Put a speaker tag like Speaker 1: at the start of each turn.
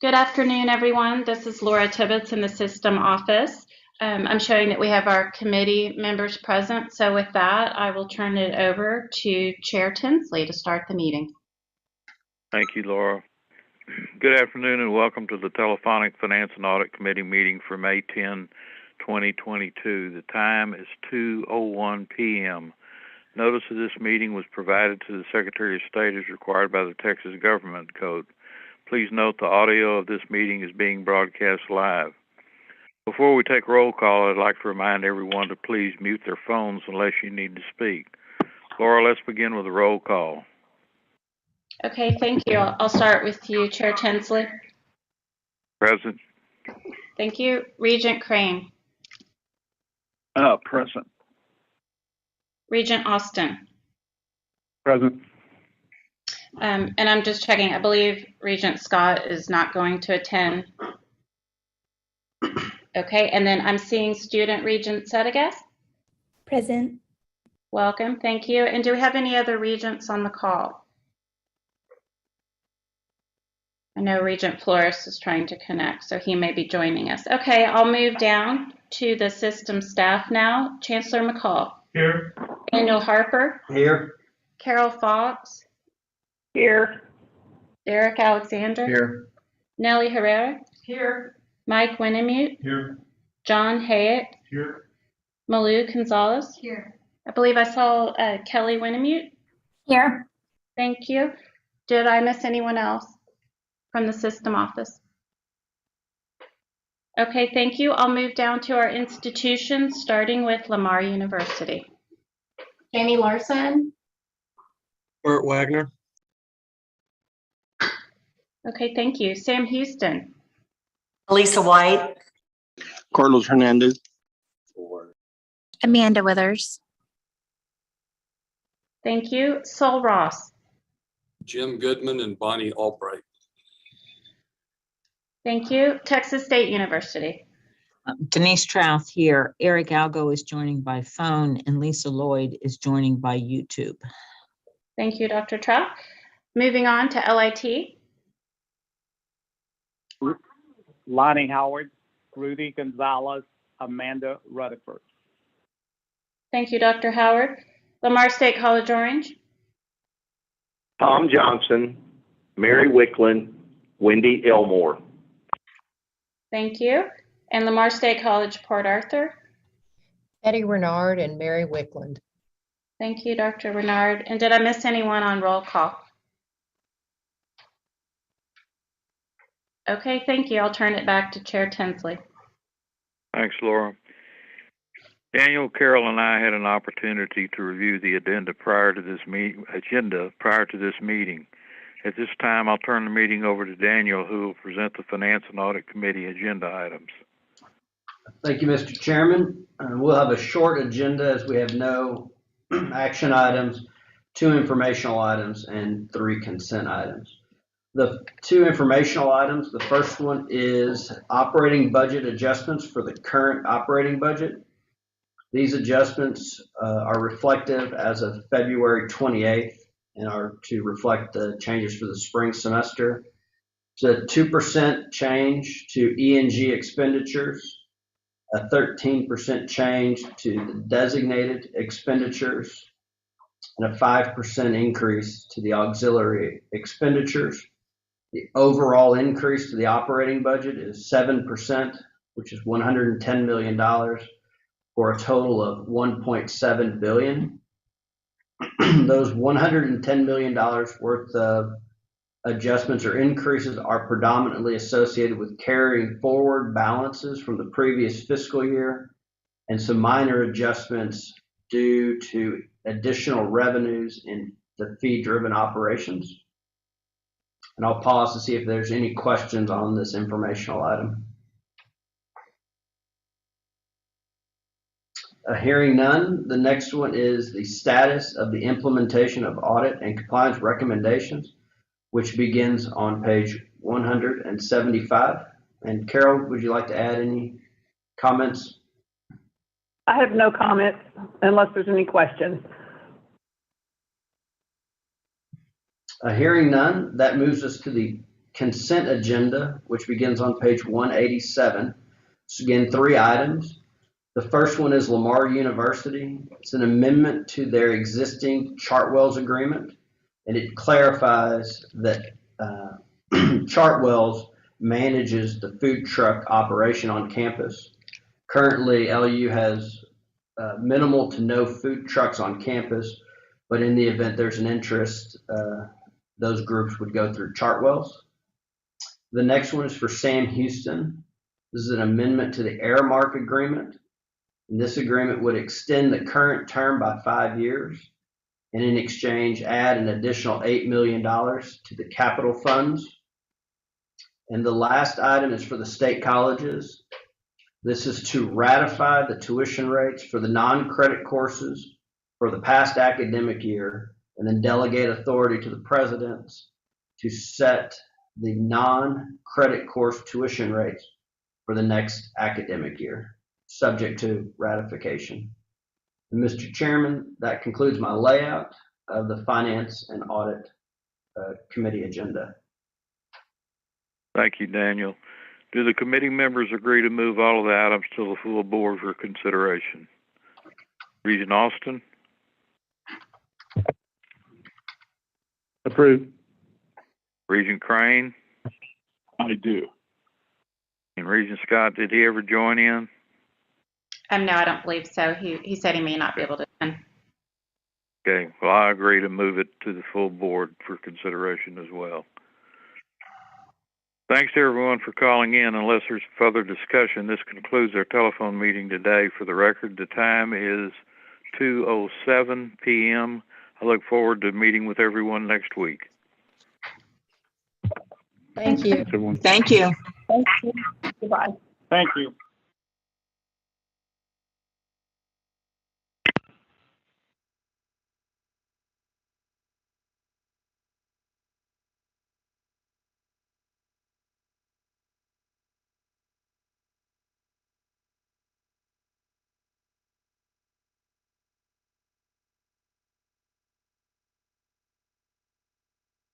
Speaker 1: Good afternoon, everyone. This is Laura Tibbetts in the system office. I'm showing that we have our committee members present. So with that, I will turn it over to Chair Tinsley to start the meeting.
Speaker 2: Thank you, Laura. Good afternoon and welcome to the Telephonic Finance and Audit Committee meeting for May 10, 2022. The time is 2:01 p.m. Notice of this meeting was provided to the Secretary of State as required by the Texas Government Code. Please note the audio of this meeting is being broadcast live. Before we take roll call, I'd like to remind everyone to please mute their phones unless you need to speak. Laura, let's begin with a roll call.
Speaker 1: Okay, thank you. I'll start with you, Chair Tinsley.
Speaker 2: Present.
Speaker 1: Thank you. Regent Crane.
Speaker 3: Present.
Speaker 1: Regent Austin.
Speaker 3: Present.
Speaker 1: And I'm just checking. I believe Regent Scott is not going to attend. Okay, and then I'm seeing Student Regent Sedegas.
Speaker 4: Present.
Speaker 1: Welcome, thank you. And do we have any other regents on the call? I know Regent Flores is trying to connect, so he may be joining us. Okay, I'll move down to the system staff now. Chancellor McCall.
Speaker 3: Here.
Speaker 1: Daniel Harper.
Speaker 3: Here.
Speaker 1: Carol Fox.
Speaker 5: Here.
Speaker 1: Derek Alexander.
Speaker 3: Here.
Speaker 1: Nellie Herrera.
Speaker 5: Here.
Speaker 1: Mike Winnemute.
Speaker 3: Here.
Speaker 1: John Hayek.
Speaker 3: Here.
Speaker 1: Malou Gonzalez.
Speaker 5: Here.
Speaker 1: I believe I saw Kelly Winnemute.
Speaker 4: Here.
Speaker 1: Thank you. Did I miss anyone else from the system office? Okay, thank you. I'll move down to our institutions, starting with Lamar University.
Speaker 4: Jamie Larson.
Speaker 6: Burt Wagner.
Speaker 1: Okay, thank you. Sam Houston.
Speaker 5: Lisa White.
Speaker 6: Carlos Hernandez.
Speaker 4: Amanda Withers.
Speaker 1: Thank you. Sol Ross.
Speaker 7: Jim Goodman and Bonnie Albright.
Speaker 1: Thank you. Texas State University.
Speaker 8: Denise Trouth here. Eric Algo is joining by phone and Lisa Lloyd is joining by YouTube.
Speaker 1: Thank you, Dr. Trout. Moving on to LIT.
Speaker 3: Lonnie Howard, Rudy Gonzalez, Amanda Rutherford.
Speaker 1: Thank you, Dr. Howard. Lamar State College Orange.
Speaker 9: Tom Johnson, Mary Wickland, Wendy Elmore.
Speaker 1: Thank you. And Lamar State College Port Arthur.
Speaker 5: Betty Renard and Mary Wickland.
Speaker 1: Thank you, Dr. Renard. And did I miss anyone on roll call? Okay, thank you. I'll turn it back to Chair Tinsley.
Speaker 2: Thanks, Laura. Daniel, Carol, and I had an opportunity to review the agenda prior to this meeting. At this time, I'll turn the meeting over to Daniel, who will present the Finance and Audit Committee agenda items.
Speaker 10: Thank you, Mr. Chairman. We'll have a short agenda as we have no action items, 2 informational items, and 3 consent items. The 2 informational items, the first one is operating budget adjustments for the current operating budget. These adjustments are reflective as of February 28th and are to reflect the changes for the spring semester. It's a 2% change to E&G expenditures, a 13% change to the designated expenditures, and a 5% increase to the auxiliary expenditures. The overall increase to the operating budget is 7%, which is $110 million, for a total of $1.7 billion. Those $110 million worth of adjustments or increases are predominantly associated with carrying forward balances from the previous fiscal year and some minor adjustments due to additional revenues in the fee-driven operations. And I'll pause to see if there's any questions on this informational item. Hearing none, the next one is the status of the implementation of audit and compliance recommendations, which begins on page 175. And Carol, would you like to add any comments?
Speaker 5: I have no comments unless there's any questions.
Speaker 10: Hearing none, that moves us to the consent agenda, which begins on page 187. It's again 3 items. The first one is Lamar University. It's an amendment to their existing Chartwell's agreement, and it clarifies that Chartwell's manages the food truck operation on campus. Currently, LU has minimal to no food trucks on campus, but in the event there's an interest, those groups would go through Chartwell's. The next one is for Sam Houston. This is an amendment to the Airmark agreement. And this agreement would extend the current term by 5 years, and in exchange, add an additional $8 million to the capital funds. And the last item is for the state colleges. This is to ratify the tuition rates for the non-credit courses for the past academic year, and then delegate authority to the presidents to set the non-credit course tuition rates for the next academic year, subject to ratification. And Mr. Chairman, that concludes my layout of the Finance and Audit Committee agenda.
Speaker 2: Thank you, Daniel. Do the committee members agree to move all of the items to the full board for consideration? Regent Austin?
Speaker 3: Approved.
Speaker 2: Regent Crane?
Speaker 3: I do.
Speaker 2: And Regent Scott, did he ever join in?
Speaker 1: No, I don't believe so. He said he may not be able to attend.
Speaker 2: Okay, well, I agree to move it to the full board for consideration as well. Thanks to everyone for calling in. Unless there's further discussion, this concludes our telephone meeting today. For the record, the time is 2:07 p.m. I look forward to meeting with everyone next week.
Speaker 4: Thank you.
Speaker 8: Thank you.
Speaker 5: Goodbye.
Speaker 3: Thank you.